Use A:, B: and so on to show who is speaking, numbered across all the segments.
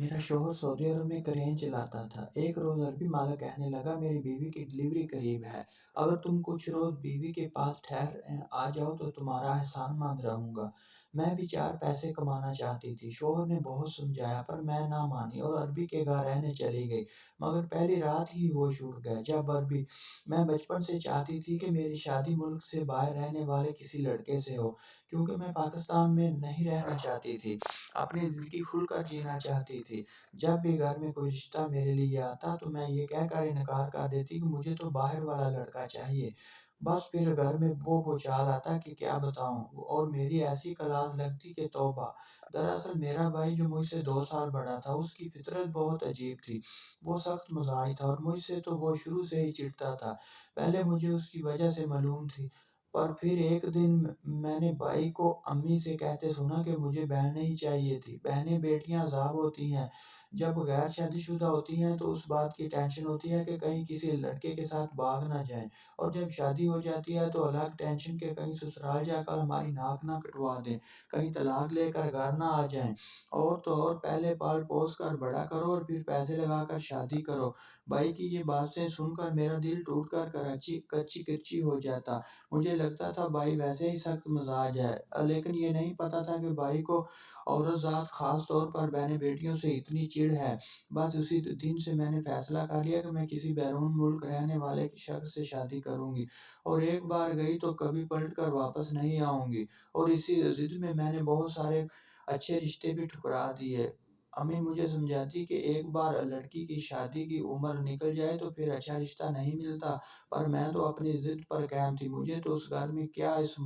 A: मेरा शौहर सऊदी अरब में क्रेन चलाता था। एक रोज अरबी मालिक कहने लगा, मेरी बीवी की डिलीवरी करीब है। अगर तुम कुछ रोज बीवी के पास ठहर आ जाओ तो तुम्हारा एहसानमंद रहूंगा। मैं भी चार पैसे कमाना चाहती थी। शौहर ने बहुत समझाया पर मैं ना मानी और अरबी के घर रहने चली गई। मगर पहली रात ही होश उड़ गया जब अरबी। मैं बचपन से चाहती थी कि मेरी शादी मुल्क से बाहर रहने वाले किसी लड़के से हो, क्योंकि मैं पाकिस्तान में नहीं रहना चाहती थी। अपनी जिंदगी खुलकर जीना चाहती थी। जब भी घर में कोई रिश्ता मेरे लिए आता तो मैं ये कहकर इनकार कर देती कि मुझे तो बाहर वाला लड़का चाहिए। बस फिर घर में वो चाल आता कि क्या बताऊं, और मेरी ऐसी क्लास लगती कि तौबा। दरअसल मेरा भाई जो मुझसे 2 साल बड़ा था, उसकी फितरत बहुत अजीब थी। वो सख्त मज़ाही था और मुझसे तो वो शुरू से ही चिढ़ता था। पहले मुझे उसकी वजह से मालूम थी, पर फिर एक दिन मैंने भाई को अम्मी से कहते सुना कि मुझे बहनें ही चाहिए थी। बहनें बेटियां अज़ाब होती हैं। जब गैर शादीशुदा होती हैं तो उस बात की टेंशन होती है कि कहीं किसी लड़के के साथ भाग ना जाएं, और जब शादी हो जाती है तो अलग टेंशन के कहीं ससुराल जाकर हमारी नाक ना कटवा दें, कहीं तलाक लेकर घर ना आ जाएं। और तो और पहले पाल पोस कर बड़ा करो और फिर पैसे लगाकर शादी करो। भाई की ये बातें सुनकर मेरा दिल टूट कर कराची कच्ची कच्ची हो जाता। मुझे लगता था भाई वैसे ही सख्त मिजाज है, लेकिन ये नहीं पता था कि भाई को औरत खास तौर पर बहने बेटियों से इतनी चिढ़ है। बस उसी दिन से मैंने फैसला कर लिया कि मैं किसी बैरून मुल्क रहने वाले शख्स से शादी करूंगी, और एक बार गई तो कभी पलट कर वापस नहीं आऊंगी। और इसी जिद में मैंने बहुत सारे अच्छे रिश्ते भी ठुकरा दिए। अम्मी मुझे समझाती कि एक बार लड़की की शादी की उम्र निकल जाए तो फिर अच्छा रिश्ता नहीं मिलता, पर मैं तो अपनी जिद पर कायम थी। मुझे तो उस घर में क्या इस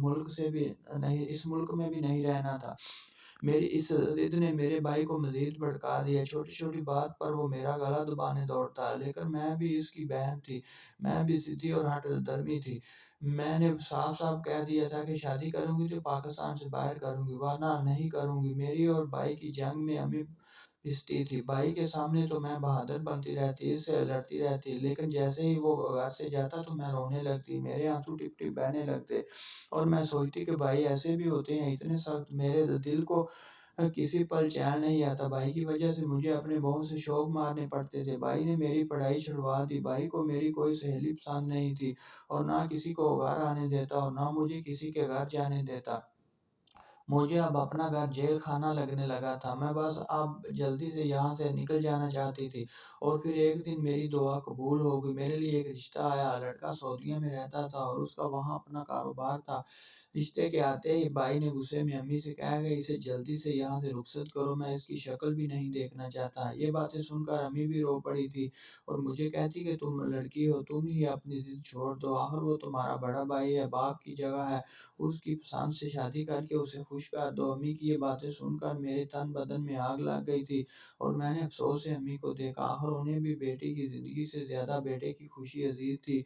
A: मुल्क में भी नहीं रहना था। मेरी इस जिद ने मेरे भाई को मजीद भड़का दिया। छोटी छोटी बात पर वो मेरा गला दबाने दौड़ता, लेकिन मैं भी इसकी बहन थी। मैं भी जिद्दी और हठ धर्मी थी। मैंने साफ साफ कह दिया था कि शादी करूंगी तो पाकिस्तान से बाहर करूंगी, वरना नहीं करूंगी। मेरी और भाई की जंग में अम्मी पिसती थी। भाई के सामने तो मैं बहादुर बनती रहती, इससे लड़ती रहती, लेकिन जैसे ही वो घर से जाता तो मैं रोने लगती, मेरे आंसू टिप टिप बहने लगते। और मैं सोचती कि भाई ऐसे भी होते हैं इतने सख्त। मेरे दिल को किसी पल चैन नहीं आता। भाई की वजह से मुझे अपने बहुत से शौक मारने पड़ते थे। भाई ने मेरी पढ़ाई छुड़वा दी। भाई को मेरी कोई सहेली पसंद नहीं थी, और ना किसी को घर आने देता और ना मुझे किसी के घर जाने देता। मुझे अब अपना घर जेल खाना लगने लगा था। मैं बस अब जल्दी से यहाँ से निकल जाना चाहती थी। और फिर एक दिन मेरी दुआ कबूल हो गई। मेरे लिए एक रिश्ता आया। लड़का सऊदीया में रहता था और उसका वहाँ अपना कारोबार था। रिश्ते के आते ही भाई ने गुस्से में अम्मी से कहा कि इसे जल्दी से यहाँ से रुखसत करो, मैं इसकी शक्ल भी नहीं देखना चाहता। ये बातें सुनकर अम्मी भी रो पड़ी थी और मुझे कहती कि तुम लड़की हो, तुम ही अपनी जिद छोड़ दो, आखिर वो तुम्हारा बड़ा भाई है, बाप की जगह है, उसकी पसंद से शादी करके उसे खुश कर दो। अम्मी की ये बातें सुनकर मेरे तन बदन में आग लग गई थी, और मैंने अफसोस से अम्मी को देखा। आखिर उन्हें भी बेटे की जिंदगी से ज्यादा बेटे की खुशी अजीज थी।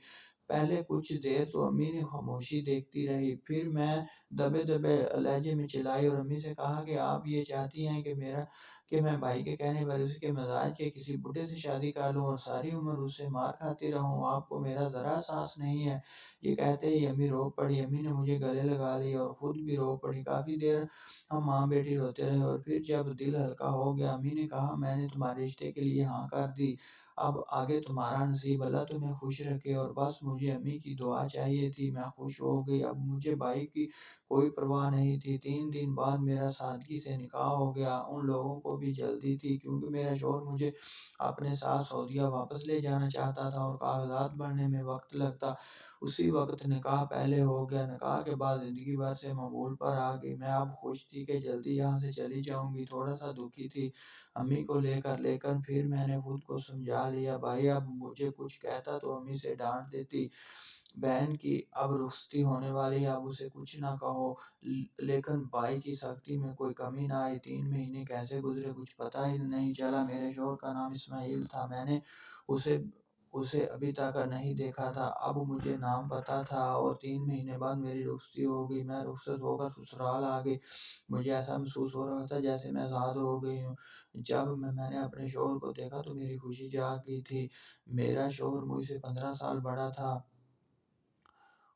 A: पहले कुछ देर तो अम्मी ने खामोशी देखती रही, फिर मैं दबे दबे लहजे में चिल्लाई और अम्मी से कहा कि आप ये चाहती हैं कि मैं भाई के कहने पर उसके मजाज के किसी बुढ़े से शादी कर लूं और सारी उम्र उससे मार खाती रहूं? आपको मेरा जरा एहसास नहीं है? ये कहते ही अम्मी रो पड़ी। अम्मी ने मुझे गले लगा लिया और खुद भी रो पड़ी। काफी देर हम माँ बेटी रोते रहे, और फिर जब दिल हल्का हो गया अम्मी ने कहा, मैंने तुम्हारे रिश्ते के लिए हाँ कर दी, अब आगे तुम्हारा नसीब, अल्लाह तुम्हें खुश रखे। और बस मुझे अम्मी की दुआ चाहिए थी। मैं खुश हो गई। अब मुझे भाई की कोई परवाह नहीं थी। 3 दिन बाद मेरा सादगी से निकाह हो गया। उन लोगों को भी जल्दी थी, क्योंकि मेरा शौहर मुझे अपने साथ सऊदीया वापस ले जाना चाहता था और कागजात बनने में वक्त लगता। उसी वक्त निकाह पहले हो गया। निकाह के बाद जिंदगी भर से मामूल पर आ गई। मैं अब खुश थी कि जल्दी यहाँ से चली जाऊंगी, थोड़ा सा दुखी थी अम्मी को लेकर, लेकिन फिर मैंने खुद को समझा लिया। भाई अब मुझे कुछ कहता तो अम्मी से डांट देती। बहन की अब रुखसती होने वाली है, अब उसे कुछ ना कहो। लेकिन भाई की सख्ती में कोई कमी ना आई। 3 महीने कैसे गुजरे कुछ पता ही नहीं चला। मेरे शौहर का नाम इस्माइल था। मैंने उसे उसे अभी तक नहीं देखा था। अब मुझे नाम पता था, और 3 महीने बाद मेरी रुखसती हो गई। मैं रुखसत होकर ससुराल आ गई। मुझे ऐसा महसूस हो रहा था जैसे मैं आज़ाद हो गई हूँ। जब मैंने अपने शौहर को देखा तो मेरी खुशी जाग गई थी। मेरा शौहर मुझसे 15 साल बड़ा था।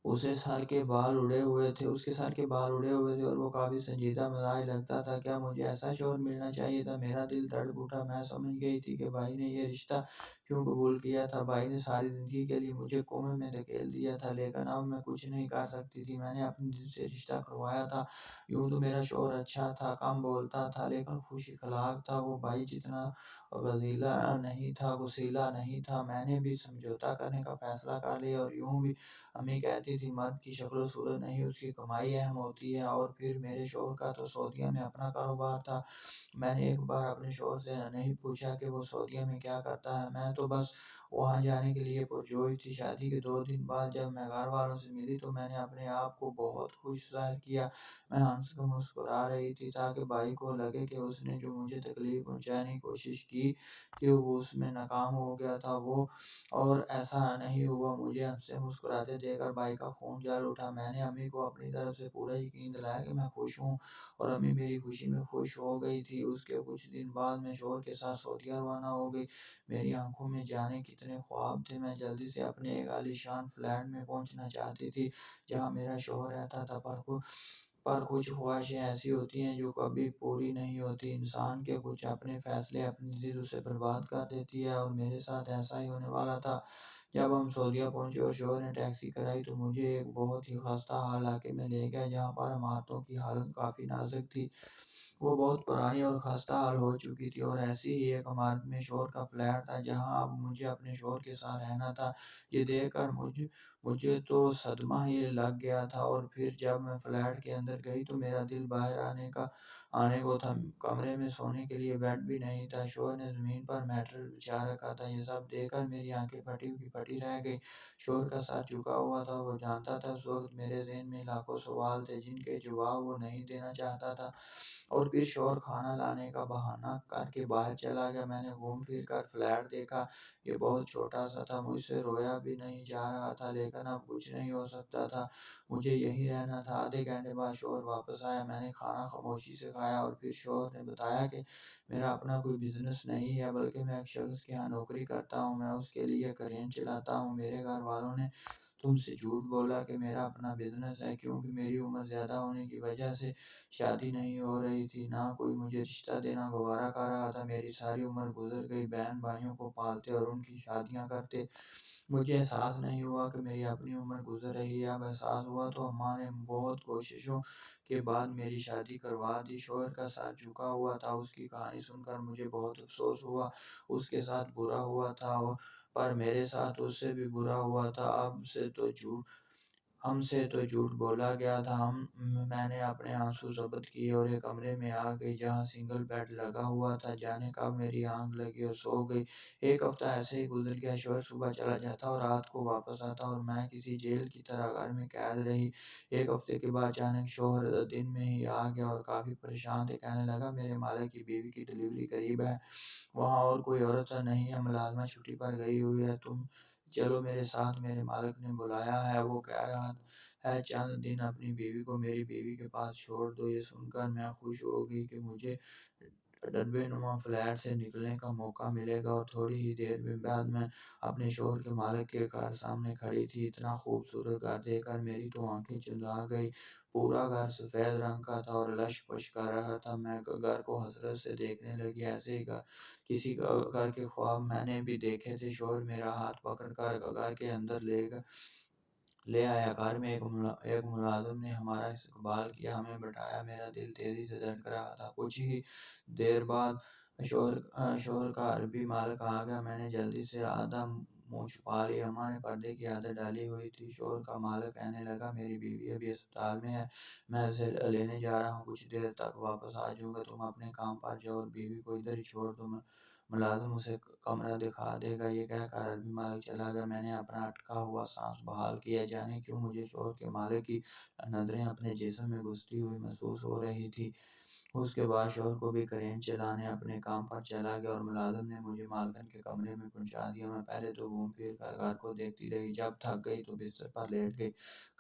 A: उसके सर के बाल उड़े हुए थे और वो काफ़ी संजीदा मिजाज लगता था। क्या मुझे ऐसा शौहर मिलना चाहिए था? मेरा दिल धड़क उठा। मैं समझ गई थी कि भाई ने ये रिश्ता क्यों कबूल किया था। भाई ने सारी ज़िंदगी के लिए मुझे कोमे में धकेल दिया था, लेकिन अब मैं कुछ नहीं कर सकती थी। मैंने अपने दिल से रिश्ता करवाया था। यूँ तो मेरा शौहर अच्छा था, कम बोलता था, लेकिन खुश अखलाक था। वो भाई जितना गुस्सैला नहीं था। मैंने भी समझौता करने का फैसला कर लिया और यूँ भी अम्मी कहती थी मर्द की शक्ल सूरत नहीं उसकी कमाई अहम होती है। और फिर मेरे शौहर का तो सऊदीया में अपना कारोबार था। मैंने एक बार अपने शौहर से नहीं पूछा कि वो सऊदीया में क्या करता है, मैं तो बस वहाँ जाने के लिए पुरजोश थी। शादी के 2 दिन बाद जब मैं घर वालों से मिली तो मैंने अपने आप को बहुत खुश जाहिर किया। मैं हंस कर मुस्कुरा रही थी ताकि भाई को लगे कि उसने जो मुझे तकलीफ पहुँचाने की कोशिश की थी वो उसमें नाकाम हो गया था। वो और ऐसा नहीं हुआ। मुझे हमसे मुस्कुराते देखकर भाई का खून जल उठा। मैंने अम्मी को अपनी तरफ से पूरा यकीन दिलाया कि मैं खुश हूँ और अम्मी मेरी खुशी में खुश हो गई थी। उसके कुछ दिन बाद मैं शौहर के साथ सऊदीया रवाना हो गई। मेरी आंखों में जाने कितने ख्वाब थे। मैं जल्दी से अपने एक आलीशान फ्लैट में पहुंचना चाहती थी जहां मेरा शौहर रहता था, पर कुछ ख्वाहिशें ऐसी होती हैं जो कभी पूरी नहीं होती। इंसान के कुछ अपने फैसले अपनी जिद उसे बर्बाद कर देती है और मेरे साथ ऐसा ही होने वाला था। जब हम सऊदीया पहुंचे और शौहर ने टैक्सी कराई तो मुझे एक बहुत ही खस्ता हाल इलाके में ले गया जहाँ पर इमारतों की हालत काफ़ी नाजुक थी। वो बहुत पुरानी और खस्ता हाल हो चुकी थी और ऐसी ही एक इमारत में शौहर का फ्लैट था जहां अब मुझे अपने शौहर के साथ रहना था। ये देखकर मुझे तो सदमा ही लग गया था। और फिर जब मैं फ्लैट के अंदर गई तो मेरा दिल बाहर आने को था। कमरे में सोने के लिए बेड भी नहीं था। शौहर ने ज़मीन पर मैट्रेस बिछा रखा था। ये सब देखकर मेरी आंखें फटी की फटी रह गई। शौहर का सर झुका हुआ था। वो जानता था उस वक्त मेरे ज़हन में लाखों सवाल थे जिनके जवाब वो नहीं देना चाहता था। और फिर शौहर खाना लाने का बहाना करके बाहर चला गया। मैंने घूम फिर कर फ्लैट देखा। ये बहुत छोटा सा था। मुझसे रोया भी नहीं जा रहा था, लेकिन अब कुछ नहीं हो सकता था। मुझे यहीं रहना था। आधे घंटे बाद शौहर वापस आया। मैंने खाना खामोशी से खाया और फिर शौहर ने बताया कि मेरा अपना कोई बिजनेस नहीं है, बल्कि मैं एक शख्स के यहाँ नौकरी करता हूँ। मैं उसके लिए करें चलाता हूँ। मेरे घर वालों ने तुमसे झूठ बोला कि मेरा अपना बिजनेस है, क्योंकि मेरी उम्र ज़्यादा होने की वजह से शादी नहीं हो रही थी, ना कोई मुझे रिश्ता देना गवारा कर रहा था। मेरी सारी उम्र गुजर गई बहन भाइयों को पालते और उनकी शादियां करते। मुझे एहसास नहीं हुआ कि मेरी अपनी उम्र गुजर रही है। अब एहसास हुआ तो अम्मा ने बहुत कोशिशों के बाद मेरी शादी करवा दी। शौहर का सर झुका हुआ था। उसकी कहानी सुनकर मुझे बहुत अफसोस हुआ। उसके साथ बुरा हुआ था पर मेरे साथ उससे भी बुरा हुआ था। अब से तो झूठ हमसे तो झूठ बोला गया था। मैंने अपने आंसू ज़ब्त किए और एक कमरे में आ गई जहाँ सिंगल बेड लगा हुआ था। जाने कब मेरी आंख लगी और सो गई। एक हफ्ता ऐसे ही गुजर गया। शौहर सुबह चला जाता और रात को वापस आता और मैं किसी जेल की तरह घर में कैद रही। एक हफ्ते के बाद अचानक शौहर दिन में ही आ गया और काफ़ी परेशान थे। कहने लगा मेरे मालिक की बीवी की डिलीवरी करीब है, वहाँ और कोई औरत नहीं है, मुलाजमा छुट्टी पर गई हुई है, तुम चलो मेरे साथ। मेरे मालिक ने बुलाया है। वो कह रहा है चंद दिन अपनी बीवी को मेरी बीवी के पास छोड़ दो। ये सुनकर मैं खुश हो गई कि मुझे डब्बे नुमा फ्लैट से निकलने का मौका मिलेगा। और थोड़ी ही देर में बाद मैं अपने शौहर के मालिक के घर सामने खड़ी थी। इतना खूबसूरत घर देखकर मेरी तो आंखें चुंधा गई। पूरा घर सफ़ेद रंग का था और लश पश कर रहा था। मैं घर को हसरत से देखने लगी। ऐसे ही घर किसी घर के ख्वाब मैंने भी देखे थे। शौहर मेरा हाथ पकड़ कर घर के अंदर ले आया। घर में एक मुलाजिम ने हमारा इस्तकबाल किया, हमें बैठाया। मेरा दिल तेजी से धड़क रहा था। कुछ ही देर बाद शौहर का अरबी मालिक आ गया। मैंने जल्दी से आधा मुंह छुपा लिया। हमारे पर्दे की आदत डाली हुई थी। शौहर का मालिक कहने लगा मेरी बीवी अभी अस्पताल में है, मैं उसे लेने जा रहा हूँ, कुछ देर तक वापस आ जाऊंगा। तुम अपने काम पर जाओ और बीवी को इधर ही छोड़ दो, मुलाजिम उसे कमरा दिखा देगा। ये कहकर अरबी मालिक चला गया। मैंने अपना अटका हुआ सांस बहाल किया। जाने क्यों मुझे शौहर के मालिक की नजरें अपने जिस्म में घुसती हुई महसूस हो रही थी। उसके बाद शौहर को भी करेन चलाने अपने काम पर चला गया और मुलाजिम ने मुझे मालकिन के कमरे में पहुंचा दिया। मैं पहले तो घूम फिर कर घर को देखती रही। जब थक गई तो बिस्तर पर लेट गई।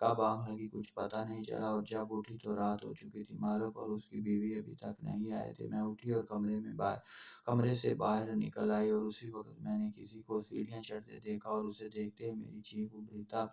A: कब आँख लगी कुछ पता नहीं चला और जब उठी तो रात हो चुकी थी। मालिक और उसकी बीवी अभी तक नहीं आए थे। मैं उठी और कमरे से बाहर निकल आई और उसी वक्त मैंने किसी को सीढ़ियाँ चढ़ते देखा और उसे देखते ही मेरी चीख उभरी। तब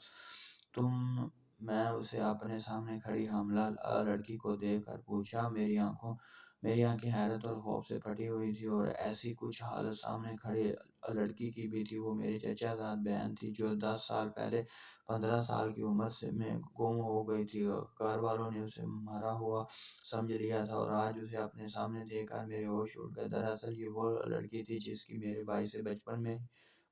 A: तुम मैं उसे अपने सामने खड़ी हमला लड़की को देख कर पूछा। मेरी आंखें हैरत और खौफ से फटी हुई थी और ऐसी कुछ हालत सामने खड़ी लड़की की भी थी। वो मेरी चचाजाद बहन थी जो 10 साल पहले 15 साल की उम्र से में गुम हो गई थी। घर वालों ने उसे मरा हुआ समझ लिया था और आज उसे अपने सामने देखकर मेरे होश उड़ गए। दरअसल ये वो लड़की थी जिसकी मेरे भाई से बचपन में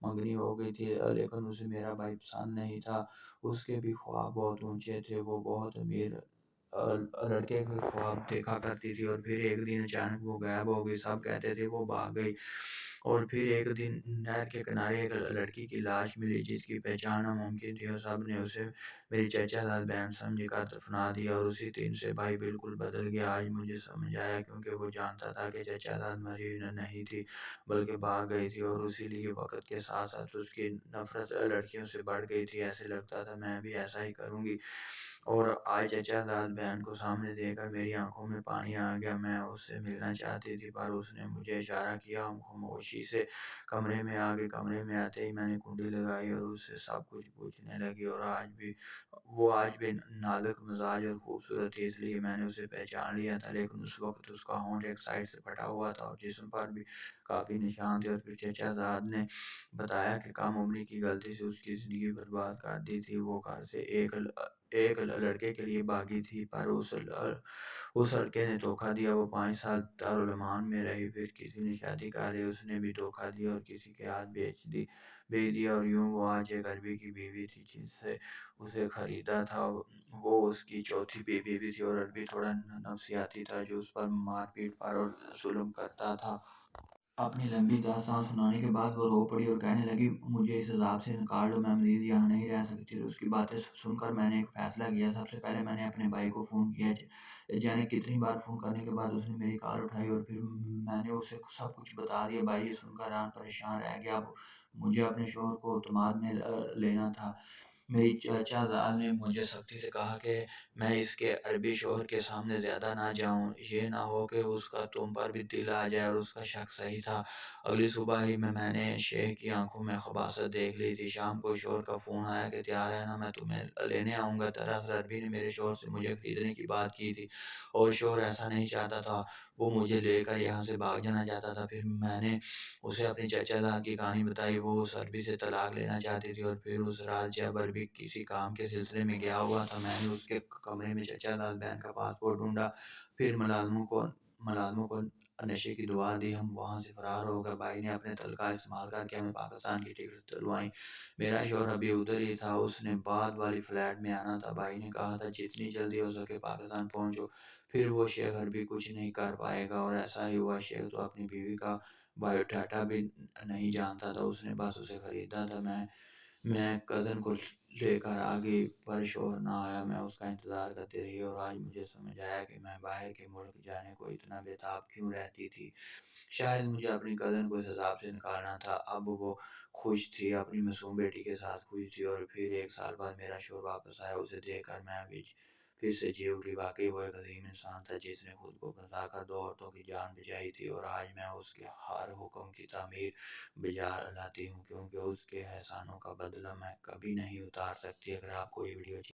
A: मंगनी हो गई थी, लेकिन उसे मेरा भाई पसंद नहीं था। उसके भी ख्वाब बहुत ऊंचे थे, वो बहुत अमीर लड़के के ख्वाब देखा करती थी। और फिर एक दिन अचानक वो गायब हो गई। सब कहते थे वो भाग गई। और फिर एक दिन नहर के किनारे एक लड़की की लाश मिली जिसकी पहचान नामुमकिन थी और सब ने उसे मेरी चचाजाद बहन समझ कर दफना दिया। और उसी दिन से भाई बिल्कुल बदल गया। आज मुझे समझ आया, क्योंकि वो जानता था कि चचाजाद मरी नहीं थी बल्कि भाग गई थी। और इसीलिए वक्त के साथ साथ उसकी नफरत लड़कियों से बढ़ गई थी। ऐसे लगता था मैं भी ऐसा ही करूंगी। और आज चचाजाद बहन को सामने देखकर मेरी आंखों में पानी आ गया। मैं उससे मिलना चाहती थी पर उसने मुझे इशारा किया। हम खामोशी से कमरे में आ गए। कमरे में आते ही मैंने कुंडी लगाई और उससे सब कुछ पूछने लगी। और आज भी नाजुक मिजाज और खूबसूरत थी, इसलिए मैंने उसे पहचान लिया था। लेकिन उस वक्त उसका होंठ एक साइड से फटा हुआ था और जिस्म पर भी काफी निशान थे। और फिर चचाजाद ने बताया कि कम उम्री की गलती से उसकी जिंदगी बर्बाद कर दी थी। वो घर से एक लड़के के लिए भागी थी पर उस लड़के ने धोखा दिया। वो 5 साल दारुल-अमान में रही, फिर किसी ने शादी कर ली, उसने भी धोखा दिया और किसी के हाथ बेच दिया। और यूं वो आज एक अरबी की बीवी थी जिससे उसे खरीदा था। वो उसकी चौथी बीवी भी थी। और अरबी थोड़ा नफसियाती था जो उस पर मारपीट पर और जुल्म करता था। अपनी लंबी दास्तान सुनाने के बाद वो रो पड़ी और कहने लगी, मुझे इस अजाब से निकाल दो, मैं मजीद यहाँ नहीं रह सकती। तो उसकी बातें सुनकर मैंने एक फैसला किया। सबसे पहले मैंने अपने भाई को फ़ोन किया। जाने कितनी बार फ़ोन करने के बाद उसने मेरी कॉल उठाई और फिर मैंने उसे सब कुछ बता दिया। भाई ये सुनकर परेशान रह गया। अब मुझे अपने शोहर को एतमाद में लेना था। मेरी चाचाज़ाद ने मुझे सख्ती से कहा कि मैं इसके अरबी शौहर के सामने ज़्यादा ना जाऊँ, ये ना हो कि उसका तुम पर भी दिल आ जाए। और उसका शक सही था। अगली सुबह ही मैंने शेख की आंखों में खबासत देख ली थी। शाम को शौहर का फ़ोन आया कि तैयार है ना, मैं तुम्हें लेने आऊँगा। दरअसल अरबी ने मेरे शौहर से मुझे खरीदने की बात की थी और शौहर ऐसा नहीं चाहता था। वो मुझे लेकर यहाँ से भाग जाना चाहता था। फिर मैंने उसे अपनी चाचाजाद की कहानी बताई। वो उस अरबी से तलाक लेना चाहती थी। और फिर उस रात जब अरबी किसी काम के सिलसिले में गया हुआ था, मैंने उसके कमरे में चाचाजाद बहन का पासपोर्ट ढूंढा। फिर मुलाजमों को नशे की दुआ दी। हम वहाँ से फरार हो गए। भाई ने अपने तलखा इस्तेमाल करके हमें पाकिस्तान की टिकट दिलवाई। मेरा शौहर अभी उधर ही था, उसने बाद वाली फ्लैट में आना था। भाई ने कहा था जितनी जल्दी हो सके पाकिस्तान पहुंचो, फिर वो शेख अरबी कुछ नहीं कर पाएगा। और ऐसा ही हुआ। शेख तो अपनी बीवी का बायोडाटा भी नहीं जानता था, उसने बस उसे खरीदा था। मैं कज़न को लेकर आ गई पर शौहर ना आया। मैं उसका इंतज़ार करती रही और आज मुझे समझ आया कि मैं बाहर के मुल्क जाने को इतना बेताब क्यों रहती थी। शायद मुझे अपनी कज़न को इस अज़ाब से निकालना था। अब वो खुश थी, अपनी मासूम बेटी के साथ खुश थी। और फिर 1 साल बाद मेरा शौहर वापस आया। उसे देखकर मैं भी फिर से जी उठी। वाक़ई वो एक अज़ीम इंसान था जिसने खुद को फंसाकर 2 औरतों की जान बचाई थी। और आज मैं उसके हर हुक्म की तामीर बजा लाती हूँ, क्योंकि उसके एहसानों का बदला मैं कभी नहीं उतार सकती। अगर आपको ये वीडियो